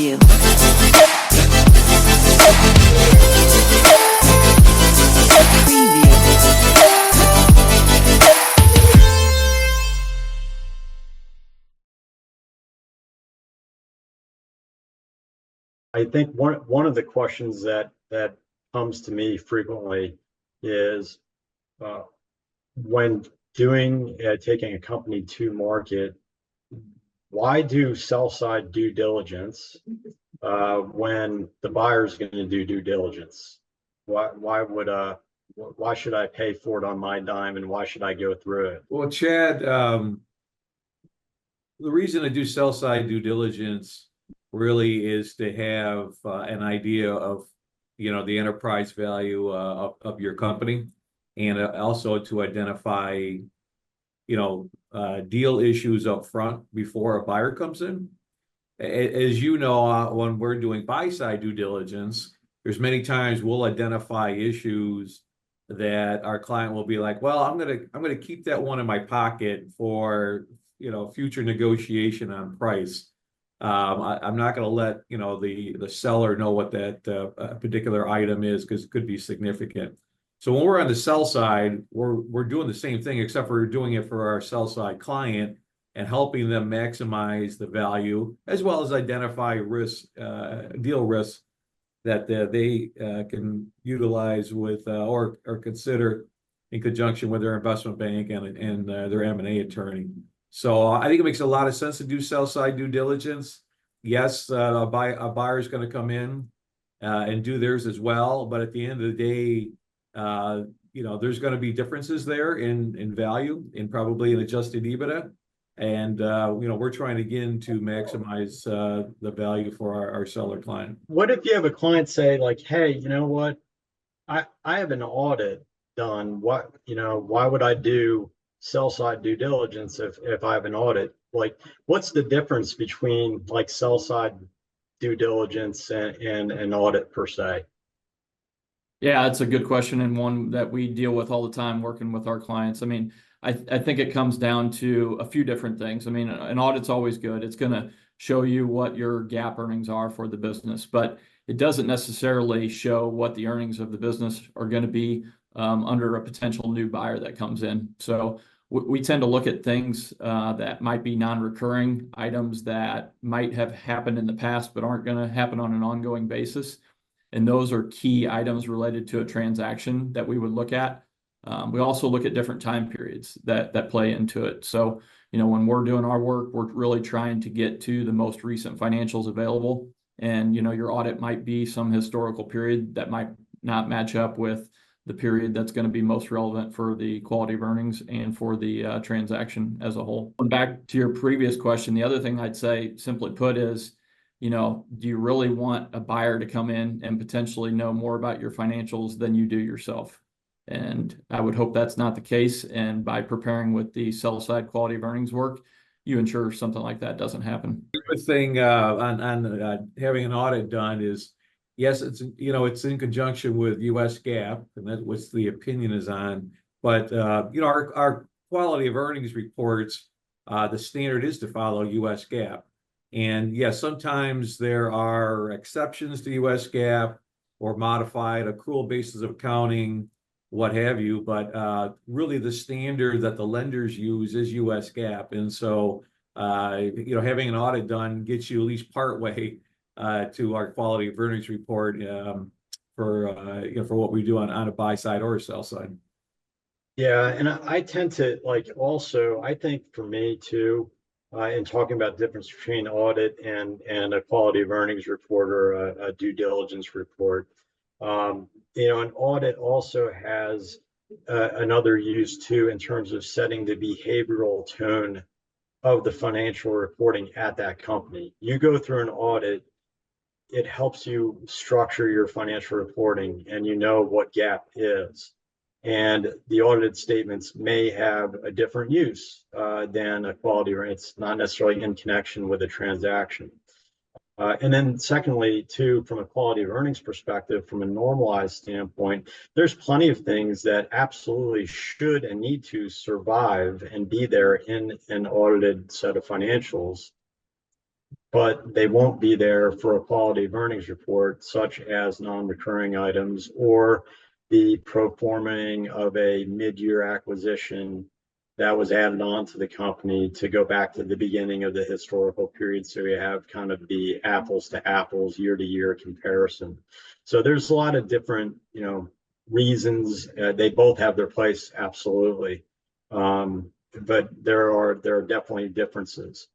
Preview. I think one of the questions that comes to me frequently is when taking a company to market, why do sell side due diligence when the buyer is going to do due diligence? Why should I pay for it on my dime, and why should I go through it? Well, Chad, the reason I do sell side due diligence really is to have an idea of, the enterprise value of your company, and also to identify, deal issues up front before a buyer comes in. As you know, when we're doing buy side due diligence, there's many times we'll identify issues that our client will be like, well, I'm gonna keep that one in my pocket for future negotiation on price. I'm not going to let the seller know what that particular item is, because it could be significant. So when we're on the sell side, we're doing the same thing, except we're doing it for our sell side client and helping them maximize the value, as well as identify risk, deal risks that they can utilize with or consider in conjunction with their investment bank and their M&A attorney. So I think it makes a lot of sense to do sell side due diligence. Yes, a buyer is going to come in and do theirs as well, but at the end of the day, there's going to be differences there in value, and probably in adjusted EBITDA, and we're trying again to maximize the value for our seller client. What if you have a client say, like, hey, you know what, I have an audit done. Why would I do sell side due diligence if I have an audit? Like, what's the difference between like sell side due diligence and an audit per se? Yeah, it's a good question, and one that we deal with all the time working with our clients. I mean, I think it comes down to a few different things. I mean, an audit's always good. It's going to show you what your GAAP earnings are for the business, but it doesn't necessarily show what the earnings of the business are going to be under a potential new buyer that comes in. So we tend to look at things that might be non-recurring items that might have happened in the past but aren't going to happen on an ongoing basis. And those are key items related to a transaction that we would look at. We also look at different time periods that play into it. So, when we're doing our work, we're really trying to get to the most recent financials available. And, your audit might be some historical period that might not match up with the period that's going to be most relevant for the quality of earnings and for the transaction as a whole. Back to your previous question, the other thing I'd say, simply put, is, do you really want a buyer to come in and potentially know more about your financials than you do yourself? And I would hope that's not the case. And by preparing with the sell side quality of earnings work, you ensure something like that doesn't happen. The good thing on having an audit done is, yes, it's in conjunction with U.S. GAAP, and that's what the opinion is on. But our quality of earnings reports, the standard is to follow U.S. GAAP. And yes, sometimes there are exceptions to U.S. GAAP or modified accrual basis of accounting, what have you. But really, the standard that the lenders use is U.S. GAAP. And so, having an audit done gets you at least part way to our quality of earnings report for what we do on a buy side or a sell side. Yeah, and I tend to I think for me too, in talking about the difference between audit and a quality of earnings report or a due diligence report, an audit also has another use too, in terms of setting the behavioral tone of the financial reporting at that company. You go through an audit, it helps you structure your financial reporting, and what GAAP is. And the audited statements may have a different use than a quality, or it's not necessarily in connection with a transaction. And then secondly, too, from a quality of earnings perspective, from a normalized standpoint, there's plenty of things that absolutely should and need to survive and be there in an audited set of financials. but they won't be there for a quality of earnings report, such as non-recurring items or the pro-forming of a mid-year acquisition that was added on to the company to go back to the beginning of the historical period. So you have kind of the apples to apples, year to year comparison. So there's a lot of different, reasons. They both have their place, absolutely. But there are definitely differences.